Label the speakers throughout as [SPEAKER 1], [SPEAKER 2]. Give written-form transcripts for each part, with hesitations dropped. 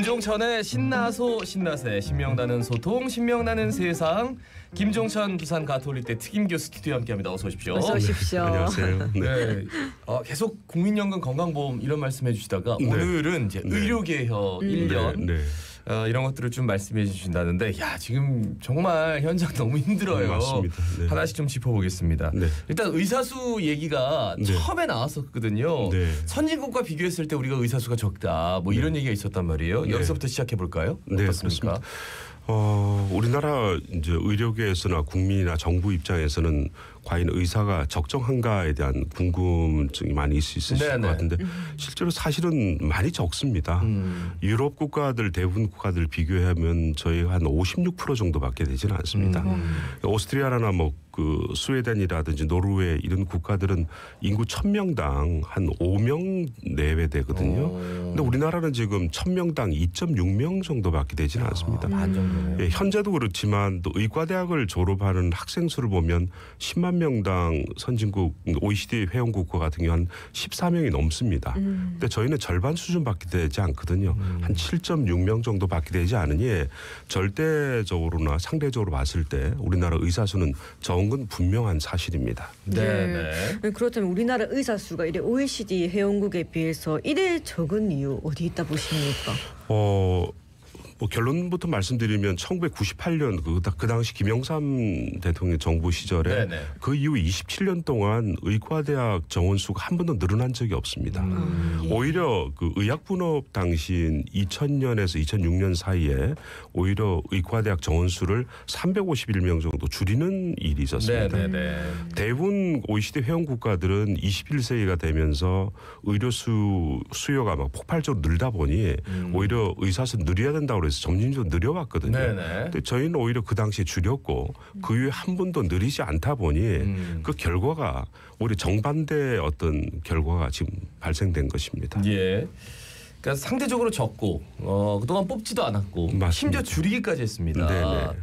[SPEAKER 1] 김종천의 신나소 신나세 신명나는 소통 신명나는 세상 김종천 부산 가톨릭대 특임교 스튜디오와 함께합니다. 어서 오십시오.
[SPEAKER 2] 어서 오십시오.
[SPEAKER 3] 안녕하세요.
[SPEAKER 1] 네. 계속 국민연금 건강보험 이런 말씀해 주시다가 오늘은 이제 의료개혁 1년 이런 것들을 좀 말씀해 주신다는데 야 지금 정말 현장 너무 힘들어요.
[SPEAKER 3] 맞습니다. 네.
[SPEAKER 1] 하나씩 좀 짚어보겠습니다.
[SPEAKER 3] 네.
[SPEAKER 1] 일단 의사수 얘기가 처음에 나왔었거든요.
[SPEAKER 3] 네.
[SPEAKER 1] 선진국과 비교했을 때 우리가 의사수가 적다 뭐 이런 얘기가 있었단 말이에요. 여기서부터 시작해 볼까요?
[SPEAKER 3] 네,
[SPEAKER 1] 어떻습니까?
[SPEAKER 3] 우리나라 이제 의료계에서나 국민이나 정부 입장에서는 과연 의사가 적정한가에 대한 궁금증이 많이 있으실 것 같은데 실제로 사실은 많이 적습니다. 유럽 국가들 대부분 국가들 비교하면 저희가 한 56% 정도밖에 되지는 않습니다. 오스트리아나 뭐 그 스웨덴이라든지 노르웨이 이런 국가들은 인구 1000명당 한 5명 내외 되거든요. 근데 우리나라는 지금 1000명당 2.6명 정도밖에 되지는 않습니다. 예, 현재도 그렇지만 또 의과대학을 졸업하는 학생 수를 보면 10만 명당 선진국 OECD 회원국과 같은 경우 한 14명이 넘습니다. 근데 저희는 절반 수준밖에 되지 않거든요. 한 7.6명 정도밖에 되지 않으니 절대적으로나 상대적으로 봤을 때 우리나라 의사 수는 적은 건 분명한 사실입니다.
[SPEAKER 2] 네. 그렇다면 우리나라 의사 수가 이래 OECD 회원국에 비해서 이래 적은 이유 어디 있다 보십니까?
[SPEAKER 3] 뭐 결론부터 말씀드리면 1998년 그 당시 김영삼 대통령 정부 시절에 그 이후 27년 동안 의과대학 정원 수가 한 번도 늘어난 적이 없습니다. 오히려 그 의학분업 당시인 2000년에서 2006년 사이에 오히려 의과대학 정원 수를 351명 정도 줄이는 일이 있었습니다. 대부분 OECD 회원 국가들은 21세기가 되면서 의료 수요가 막 폭발적으로 늘다 보니 오히려 의사 수 늘려야 된다고 그래서 점진적으로 늘려왔거든요. 근데 저희는 오히려 그 당시에 줄였고 그 이후에 한 번도 늘리지 않다 보니 그 결과가 오히려 정반대의 어떤 결과가 지금 발생된 것입니다.
[SPEAKER 1] 예. 그러니까 상대적으로 적고 그동안 뽑지도 않았고
[SPEAKER 3] 맞습니다.
[SPEAKER 1] 심지어 줄이기까지 했습니다.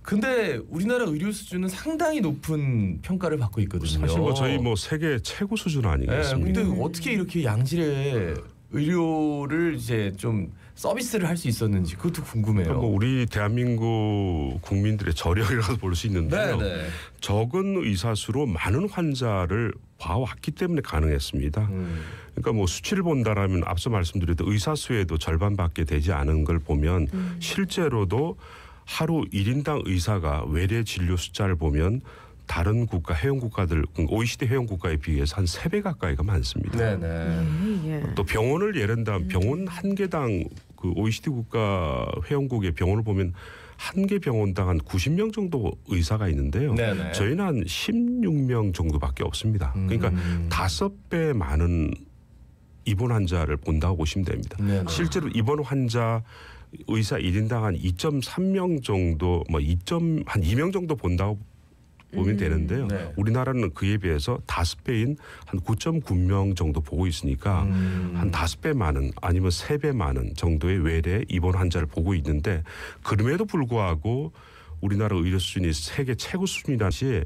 [SPEAKER 1] 근데 우리나라 의료 수준은 상당히 높은 평가를 받고 있거든요.
[SPEAKER 3] 사실 뭐 저희 뭐 세계 최고 수준 아니겠습니까?
[SPEAKER 1] 근데 어떻게 이렇게 양질의 의료를 이제 좀 서비스를 할 수 있었는지 그것도 궁금해요.
[SPEAKER 3] 뭐 우리 대한민국 국민들의 저력이라고 볼 수 있는데요. 적은 의사 수로 많은 환자를 봐왔기 때문에 가능했습니다. 그러니까 뭐 수치를 본다라면 앞서 말씀드렸던 의사 수에도 절반밖에 되지 않은 걸 보면 실제로도 하루 1인당 의사가 외래 진료 숫자를 보면 다른 국가 회원 국가들 OECD 회원 국가에 비해서 한 3배 가까이가 많습니다. 또 병원을 예를 들면 병원 한 개당 그 OECD 국가 회원국의 병원을 보면 한 개 병원당 한 90명 정도 의사가 있는데요. 저희는 한 16명 정도밖에 없습니다. 그러니까 5배 많은 입원 환자를 본다고 보시면 됩니다. 실제로 입원 환자 의사 1인당 한 2.3명 정도 뭐 한 2명 정도 본다고 보면 되는데요. 우리나라는 그에 비해서 5배인 한 9.9명 정도 보고 있으니까 한 5배 많은 아니면 3배 많은 정도의 외래 입원 환자를 보고 있는데 그럼에도 불구하고 우리나라 의료 수준이 세계 최고 수준이라는 시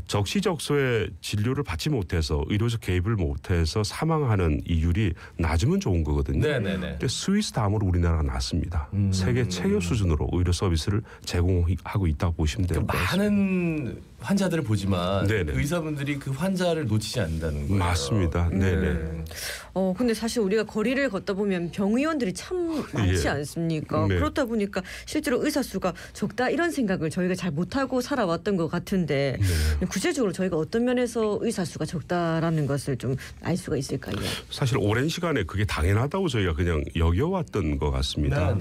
[SPEAKER 3] 적시적소에 진료를 받지 못해서 의료적 개입을 못해서 사망하는 이율이 낮으면 좋은 거거든요. 근데 스위스 다음으로 우리나라가 낮습니다. 세계 최고 수준으로 의료 서비스를 제공하고 있다고 보시면 됩니다.
[SPEAKER 1] 많은 환자들을 보지만 의사분들이 그 환자를 놓치지 않는다는 거예요.
[SPEAKER 3] 맞습니다.
[SPEAKER 2] 근데 사실 우리가 거리를 걷다 보면 병의원들이 참 많지 않습니까? 그렇다 보니까 실제로 의사 수가 적다 이런 생각을 저희가 잘 못하고 살아왔던 것 같은데 구체적으로 저희가 어떤 면에서 의사 수가 적다라는 것을 좀 알 수가 있을까요?
[SPEAKER 3] 사실 오랜 시간에 그게 당연하다고 저희가 그냥 여겨왔던 것 같습니다.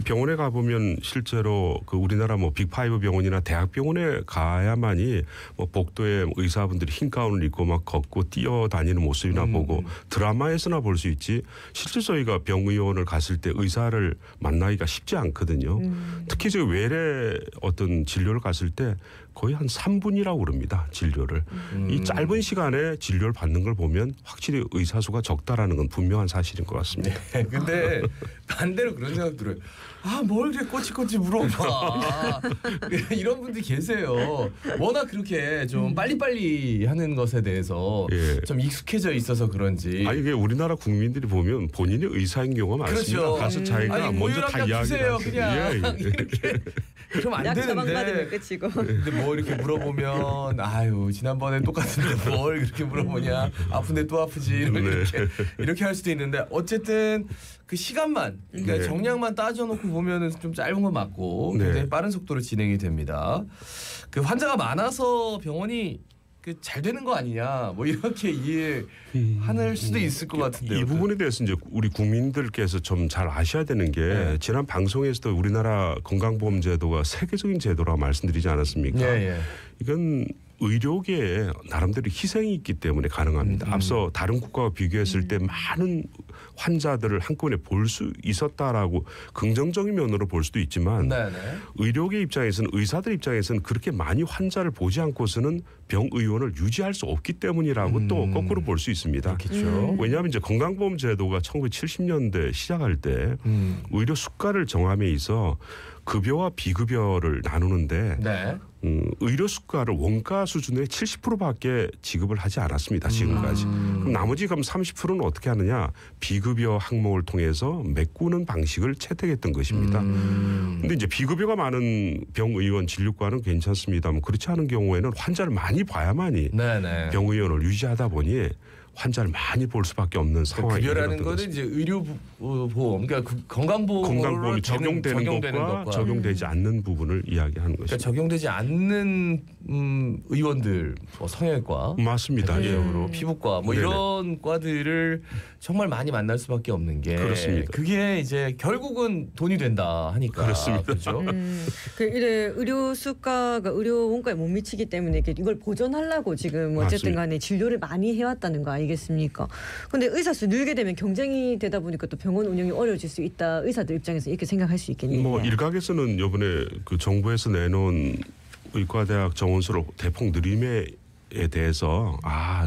[SPEAKER 3] 병원에 가보면 실제로 그 우리나라 뭐 빅5 병원이나 대학병원에 가야만이 뭐 복도에 의사분들이 흰 가운을 입고 막 걷고 뛰어다니는 모습이나 보고 드라마에서나 볼 수 있지 실제 저희가 병의원을 갔을 때 의사를 만나기가 쉽지 않거든요. 특히 저 외래 어떤 진료를 갔을 때 거의 한 3분이라고 그럽니다. 진료를. 이 짧은 시간에 진료를 받는 걸 보면 확실히 의사 수가 적다라는 건 분명한 사실인 것 같습니다.
[SPEAKER 1] 네, 근데 반대로 그런 생각 들어요. 뭘 이렇게 꼬치꼬치 물어봐. 이런 분들 계세요. 워낙 그렇게 좀 빨리빨리 하는 것에 대해서 좀 익숙해져 있어서 그런지.
[SPEAKER 3] 이게 우리나라 국민들이 보면 본인이 의사인 경우가 많습니다.
[SPEAKER 1] 그렇죠.
[SPEAKER 3] 가서 자기가 먼저 다 이야기해요.
[SPEAKER 1] 그냥 이렇게. 그럼 안 되는데.
[SPEAKER 2] 끝이고.
[SPEAKER 1] 근데 뭐 이렇게 물어보면 지난번에 똑같은데 뭘 그렇게 물어보냐. 아픈데 또 아프지. 이렇게 할 수도 있는데 어쨌든 그 시간만 그러니까 정량만 따져놓고 보면은 좀 짧은 건 맞고 굉장히 빠른 속도로 진행이 됩니다. 그 환자가 많아서 병원이 잘 되는 거 아니냐 뭐 이렇게 이해할 수도 있을 것 같은데요.
[SPEAKER 3] 이 부분에 대해서 이제 우리 국민들께서 좀 잘 아셔야 되는 게 지난 방송에서도 우리나라 건강보험제도가 세계적인 제도라고 말씀드리지 않았습니까? 이건 의료계에 나름대로 희생이 있기 때문에 가능합니다. 앞서 다른 국가와 비교했을 때 많은 환자들을 한꺼번에 볼 수 있었다라고 긍정적인 면으로 볼 수도 있지만 의료계 입장에서는 의사들 입장에서는 그렇게 많이 환자를 보지 않고서는 병의원을 유지할 수 없기 때문이라고 또 거꾸로 볼 수 있습니다. 왜냐하면 이제 건강보험 제도가 1970년대 시작할 때 의료 수가를 정함에 있어 급여와 비급여를 나누는데 의료 수가를 원가 수준의 70%밖에 지급을 하지 않았습니다. 지금까지. 그럼 나머지 그럼 30%는 어떻게 하느냐. 비급여 항목을 통해서 메꾸는 방식을 채택했던 것입니다. 근데 이제 비급여가 많은 병의원 진료과는 괜찮습니다만 그렇지 않은 경우에는 환자를 많이 봐야만이 병의원을 유지하다 보니 환자를 많이 볼 수밖에 없는 상황이
[SPEAKER 1] 급여라는 거는 이제 의료보험, 그러니까 건강보험이
[SPEAKER 3] 적용되는 것과 적용되지 않는 부분을 이야기하는 것입니다.
[SPEAKER 1] 그러니까 적용되지 않는 의원들, 성형외과,
[SPEAKER 3] 맞습니다.
[SPEAKER 1] 대표적으로 피부과, 이런 과들을 정말 많이 만날 수밖에 없는 게
[SPEAKER 3] 그렇습니다.
[SPEAKER 1] 그게 이제 결국은 돈이 된다 하니까
[SPEAKER 3] 그렇습니다.
[SPEAKER 1] 그렇죠.
[SPEAKER 2] 이래 의료 수가가 의료 원가에 못 미치기 때문에 이걸 보전하려고 지금 어쨌든 간에 진료를 많이 해왔다는 거 아니겠습니까? 근데 의사 수 늘게 되면 경쟁이 되다 보니까 또 병원 운영이 어려워질 수 있다. 의사들 입장에서 이렇게 생각할 수 있겠네요.
[SPEAKER 3] 일각에서는 이번에 그 정부에서 내놓은 의과대학 정원수를 대폭 늘림에 대해서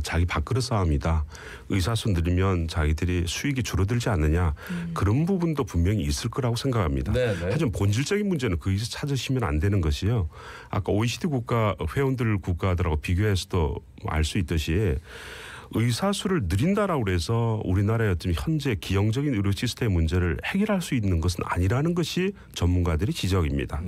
[SPEAKER 3] 자기 밥그릇 싸움이다. 의사수 늘리면 자기들이 수익이 줄어들지 않느냐. 그런 부분도 분명히 있을 거라고 생각합니다. 하지만 본질적인 문제는 거기서 찾으시면 안 되는 것이요. 아까 OECD 국가 회원들 국가들하고 비교해서도 알 수 있듯이 의사수를 늘린다라고 해서 우리나라의 어떤 현재 기형적인 의료 시스템 문제를 해결할 수 있는 것은 아니라는 것이 전문가들의 지적입니다.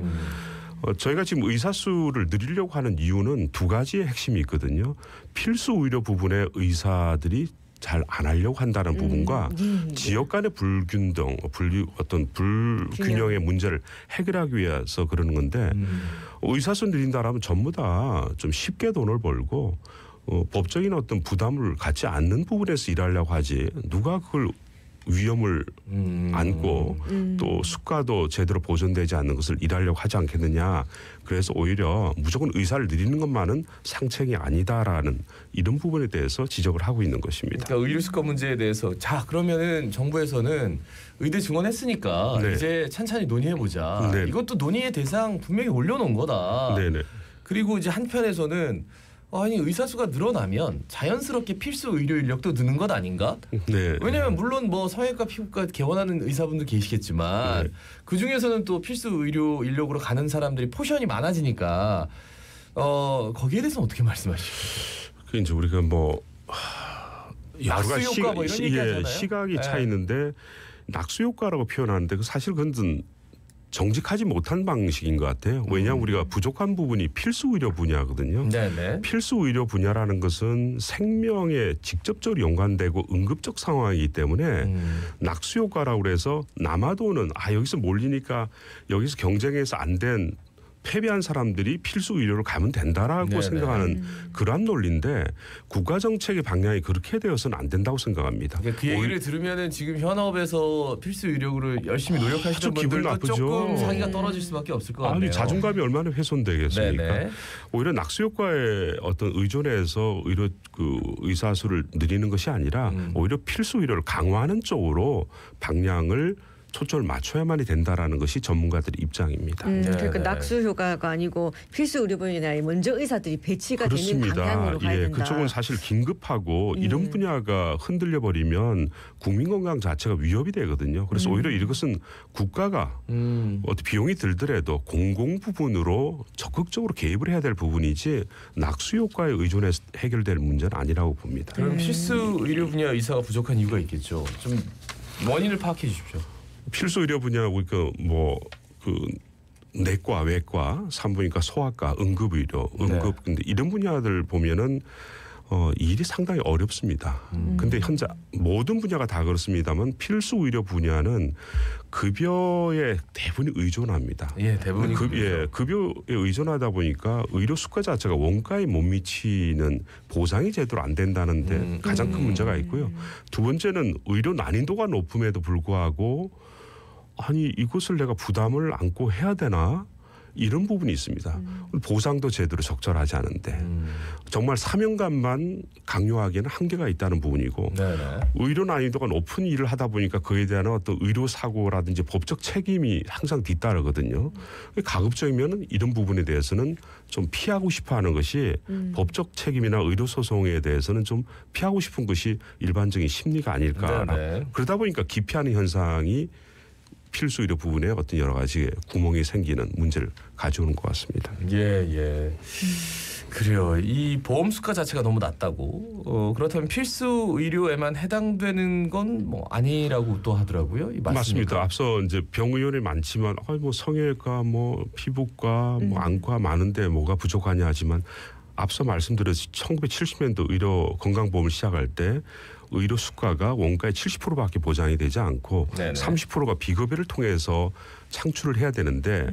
[SPEAKER 3] 저희가 지금 의사수를 늘리려고 하는 이유는 두 가지의 핵심이 있거든요. 필수 의료 부분에 의사들이 잘 안 하려고 한다는 부분과 지역 간의 불균등, 어떤 불균형의 문제를 해결하기 위해서 그러는 건데 의사수 늘린다라면 전부 다 좀 쉽게 돈을 벌고 법적인 어떤 부담을 갖지 않는 부분에서 일하려고 하지 누가 그걸 위험을 안고 또 수가도 제대로 보존되지 않는 것을 일하려고 하지 않겠느냐. 그래서 오히려 무조건 의사를 늘리는 것만은 상책이 아니다라는 이런 부분에 대해서 지적을 하고 있는 것입니다.
[SPEAKER 1] 그러니까 의료 수가 문제에 대해서 그러면은 정부에서는 의대 증원했으니까 이제 찬찬히 논의해보자. 이것도 논의의 대상 분명히 올려놓은 거다. 그리고 이제 한편에서는 의사 수가 늘어나면 자연스럽게 필수 의료 인력도 느는 것 아닌가? 왜냐하면 물론 성형외과, 피부과 개원하는 의사분들 계시겠지만 그 중에서는 또 필수 의료 인력으로 가는 사람들이 포션이 많아지니까 거기에 대해서는 어떻게 말씀하시죠?
[SPEAKER 3] 그 이제 우리가
[SPEAKER 1] 낙수 효과 이런 얘기하잖아요.
[SPEAKER 3] 시각이 차 있는데 낙수 효과라고 표현하는데 사실 그건 정직하지 못한 방식인 것 같아요. 왜냐하면 우리가 부족한 부분이 필수 의료 분야거든요. 필수 의료 분야라는 것은 생명에 직접적으로 연관되고 응급적 상황이기 때문에 낙수 효과라고 해서 남아도는 여기서 몰리니까 여기서 경쟁에서 안 된 패배한 사람들이 필수 의료로 가면 된다라고 생각하는 그러한 논리인데 국가 정책의 방향이 그렇게 되어서는 안 된다고 생각합니다.
[SPEAKER 1] 그러니까 그 얘기를 들으면은 지금 현업에서 필수 의료로 열심히 노력하시는 분들도 조금 사기가 떨어질 수밖에 없을 것 같네요.
[SPEAKER 3] 자존감이 얼마나 훼손되겠습니까? 오히려 낙수 효과에 어떤 의존해서 의사 수를 늘리는 것이 아니라 오히려 필수 의료를 강화하는 쪽으로 방향을 초점을 맞춰야만이 된다라는 것이 전문가들의 입장입니다.
[SPEAKER 2] 그러니까 낙수 효과가 아니고 필수 의료 분야에 먼저 의사들이 배치가
[SPEAKER 3] 그렇습니다.
[SPEAKER 2] 되는 방향으로 가야 된다.
[SPEAKER 3] 그쪽은 사실 긴급하고 이런 분야가 흔들려 버리면 국민 건강 자체가 위협이 되거든요. 그래서 오히려 이것은 국가가 어떤 비용이 들더라도 공공 부분으로 적극적으로 개입을 해야 될 부분이지 낙수 효과에 의존해서 해결될 문제는 아니라고 봅니다.
[SPEAKER 1] 그럼 필수 의료 분야 의사가 부족한 이유가 있겠죠. 좀 원인을 파악해 주십시오. 필수
[SPEAKER 3] 의료 분야 그러니까 내과, 외과, 산부인과, 소아과, 응급의료, 근데 이런 분야들 보면은 일이 상당히 어렵습니다. 근데 현재 모든 분야가 다 그렇습니다만 필수 의료 분야는 급여에 대부분이 의존합니다.
[SPEAKER 1] 예, 대부분이
[SPEAKER 3] 급여에 의존하다 보니까 의료 수가 자체가 원가에 못 미치는 보상이 제대로 안 된다는데 가장 큰 문제가 있고요. 두 번째는 의료 난이도가 높음에도 불구하고 아니 이것을 내가 부담을 안고 해야 되나? 이런 부분이 있습니다. 보상도 제대로 적절하지 않은데 정말 사명감만 강요하기에는 한계가 있다는 부분이고 의료 난이도가 높은 일을 하다 보니까 그에 대한 어떤 의료 사고라든지 법적 책임이 항상 뒤따르거든요. 가급적이면 이런 부분에 대해서는 좀 피하고 싶어하는 것이 법적 책임이나 의료 소송에 대해서는 좀 피하고 싶은 것이 일반적인 심리가 아닐까. 그러다 보니까 기피하는 현상이 필수 의료 부분에 어떤 여러 가지 구멍이 생기는 문제를 가져오는 것 같습니다.
[SPEAKER 1] 예. 그래요. 이 보험 수가 자체가 너무 낮다고. 그렇다면 필수 의료에만 해당되는 건 뭐 아니라고 또 하더라고요.
[SPEAKER 3] 맞습니다. 앞서 이제 병의원이 많지만 뭐 성형외과, 뭐 피부과, 뭐 안과 많은데 뭐가 부족하냐 하지만 앞서 말씀드렸듯이 1970년도 의료 건강보험을 시작할 때 의료 수가가 원가의 70%밖에 보장이 되지 않고 30%가 비급여를 통해서 창출을 해야 되는데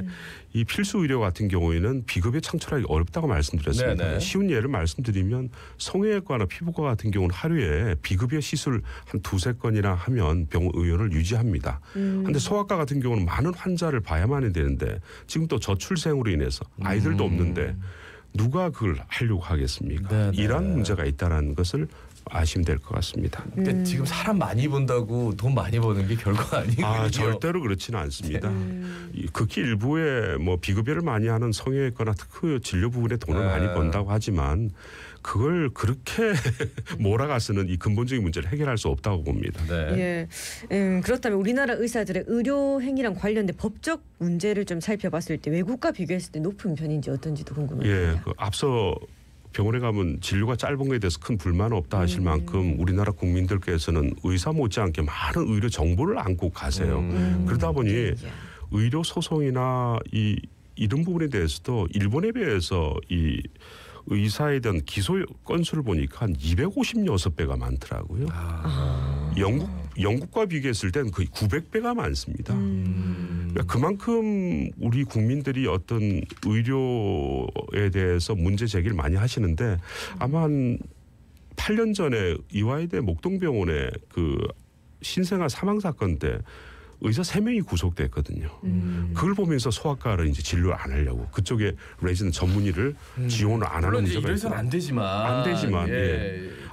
[SPEAKER 3] 이 필수 의료 같은 경우에는 비급여 창출하기 어렵다고 말씀드렸습니다. 쉬운 예를 말씀드리면 성형외과나 피부과 같은 경우는 하루에 비급여 시술 한 2-3건이나 하면 병의원을 유지합니다. 그런데 소아과 같은 경우는 많은 환자를 봐야만 되는데 지금 또 저출생으로 인해서 아이들도 없는데 누가 그걸 하려고 하겠습니까? 이러한 문제가 있다는 것을 아시면 될 것 같습니다.
[SPEAKER 1] 근데 지금 사람 많이 본다고 돈 많이 버는 게 결코 아니거든요.
[SPEAKER 3] 절대로 그렇지는 않습니다. 극히 일부에 뭐 비급여를 많이 하는 성형외과나 특허 진료 부분에 돈을 많이 번다고 하지만 그걸 그렇게 몰아가서는 이 근본적인 문제를 해결할 수 없다고 봅니다.
[SPEAKER 2] 그렇다면 우리나라 의사들의 의료 행위랑 관련된 법적 문제를 좀 살펴봤을 때 외국과 비교했을 때 높은 편인지 어떤지도 궁금합니다.
[SPEAKER 3] 앞서 병원에 가면 진료가 짧은 것에 대해서 큰 불만 없다 하실 만큼 우리나라 국민들께서는 의사 못지않게 많은 의료 정보를 안고 가세요. 그러다 보니 의료 소송이나 이런 부분에 대해서도 일본에 비해서 이 의사에 대한 기소 건수를 보니까 한 256배가 많더라고요. 영국과 비교했을 때는 거의 900배가 많습니다. 그러니까 그만큼 우리 국민들이 어떤 의료에 대해서 문제 제기를 많이 하시는데 아마 한 8년 전에 이화여대 목동병원에 그 신생아 사망 사건 때 의사 3명이 구속됐거든요. 그걸 보면서 소아과를 이제 진료를 안 하려고 그쪽에 레지던트 전문의를 지원을 안 하는 문제가
[SPEAKER 1] 이래서는 안 되지만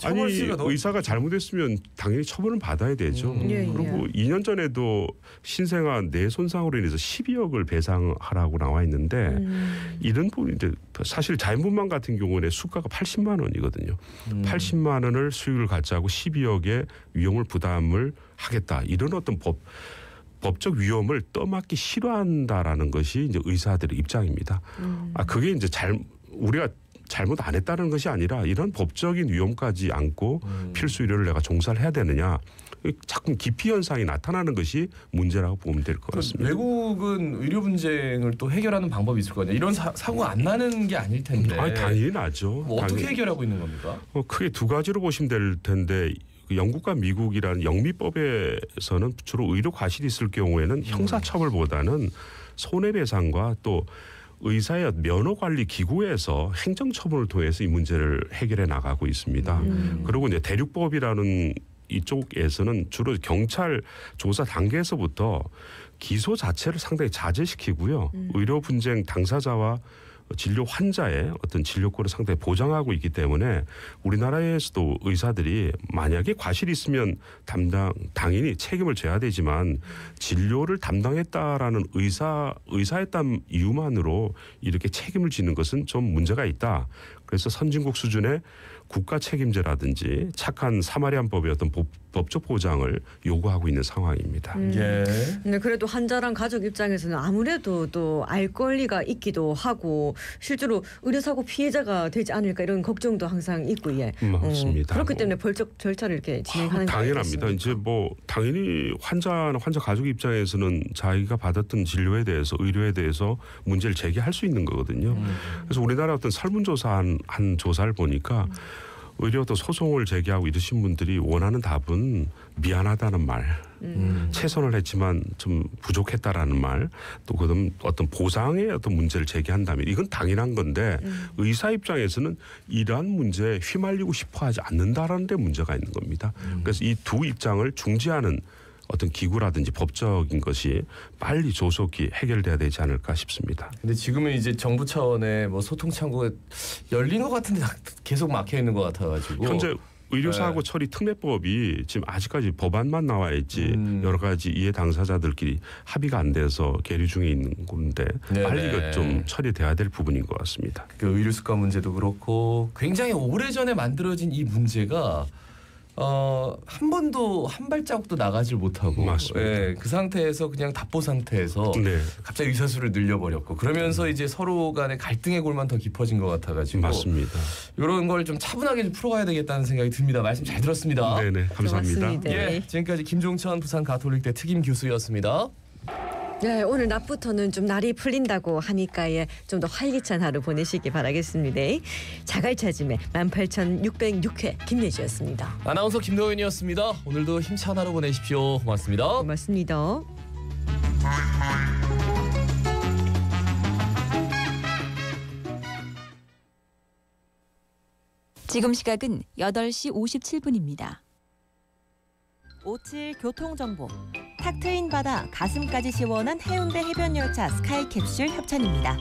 [SPEAKER 3] 아니 의사가 잘못했으면 당연히 처벌은 받아야 되죠. 그리고 2년 전에도 신생아 뇌 손상으로 인해서 12억을 배상하라고 나와 있는데 이런 부분이 사실 자연분만 같은 경우는 수가가 80만 원이거든요. 80만 원을 수익을 갖자고 12억의 위험을 부담을 하겠다. 이런 어떤 법적 위험을 떠맡기 싫어한다라는 것이 이제 의사들의 입장입니다. 그게 이제 우리가 잘못 안 했다는 것이 아니라 이런 법적인 위험까지 안고 필수 의료를 내가 종사를 해야 되느냐. 자꾸 기피 현상이 나타나는 것이 문제라고 보면 될 것 같습니다.
[SPEAKER 1] 외국은 의료 분쟁을 또 해결하는 방법이 있을 거냐. 이런 사고가 안 나는 게 아닐 텐데.
[SPEAKER 3] 당연히 나죠.
[SPEAKER 1] 어떻게 해결하고 있는 겁니까?
[SPEAKER 3] 크게 두 가지로 보시면 될 텐데 영국과 미국이라는 영미법에서는 주로 의료 과실이 있을 경우에는 형사처벌보다는 손해배상과 또 의사의 면허관리기구에서 행정처분을 통해서 이 문제를 해결해 나가고 있습니다. 그리고 이제 대륙법이라는 이쪽에서는 주로 경찰 조사 단계에서부터 기소 자체를 상당히 자제시키고요. 의료 분쟁 당사자와 진료 환자의 어떤 진료권을 상당히 보장하고 있기 때문에 우리나라에서도 의사들이 만약에 과실이 있으면 당연히 책임을 져야 되지만 진료를 담당했다라는 의사였다는 이유만으로 이렇게 책임을 지는 것은 좀 문제가 있다. 그래서 선진국 수준의 국가 책임제라든지 착한 사마리안법의 어떤 법적 보장을 요구하고 있는 상황입니다.
[SPEAKER 2] 예. 근데 그래도 환자랑 가족 입장에서는 아무래도 또 알 권리가 있기도 하고 실제로 의료사고 피해자가 되지 않을까 이런 걱정도 항상 있고 예.
[SPEAKER 3] 맞습니다.
[SPEAKER 2] 그렇기 때문에 벌적 절차를 이렇게 진행하는 게
[SPEAKER 3] 당연합니다. 이제 뭐 당연히 환자 가족 입장에서는 자기가 받았던 진료에 대해서 의료에 대해서 문제를 제기할 수 있는 거거든요. 그래서 우리나라 어떤 설문조사 한 조사를 보니까 오히려 또 소송을 제기하고 이러신 분들이 원하는 답은 미안하다는 말, 최선을 했지만 좀 부족했다라는 말, 또 그다음 어떤 보상의 어떤 문제를 제기한다면 이건 당연한 건데 의사 입장에서는 이러한 문제에 휘말리고 싶어하지 않는다라는 데 문제가 있는 겁니다. 그래서 이 두 입장을 중재하는 어떤 기구라든지 법적인 것이 빨리 조속히 해결돼야 되지 않을까 싶습니다.
[SPEAKER 1] 근데 지금은 이제 정부 차원의 뭐 소통 창구가 열린 것 같은데 계속 막혀 있는 것 같아가지고
[SPEAKER 3] 현재 의료사고 처리 특례법이 지금 아직까지 법안만 나와 있지 여러 가지 이해 당사자들끼리 합의가 안 돼서 계류 중에 있는 건데 빨리 좀 처리돼야 될 부분인 것 같습니다.
[SPEAKER 1] 그 의료수가 문제도 그렇고 굉장히 오래전에 만들어진 이 문제가 한 번도 한 발자국도 나가질 못하고 예, 그 상태에서 그냥 답보 상태에서 갑자기 의사수를 늘려버렸고 그러면서 이제 서로 간의 갈등의 골만 더 깊어진 것 같아가지고
[SPEAKER 3] 맞습니다.
[SPEAKER 1] 이런 걸 좀 차분하게 좀 풀어가야 되겠다는 생각이 듭니다. 말씀 잘 들었습니다.
[SPEAKER 3] 네네 감사합니다.
[SPEAKER 1] 예, 지금까지 김종천 부산 가톨릭대 특임 교수였습니다.
[SPEAKER 2] 네, 오늘 낮부터는 좀 날이 풀린다고 하니까 좀 더 활기찬 하루 보내시기 바라겠습니다. 자갈차즘의 18,606회 김예주였습니다.
[SPEAKER 1] 아나운서 김도윤이었습니다. 오늘도 힘찬 하루 보내십시오. 고맙습니다.
[SPEAKER 2] 고맙습니다.
[SPEAKER 4] 지금 시각은 8시 57분입니다.
[SPEAKER 5] 57 교통정보. 탁 트인 바다 가슴까지 시원한 해운대 해변열차 스카이캡슐 협찬입니다.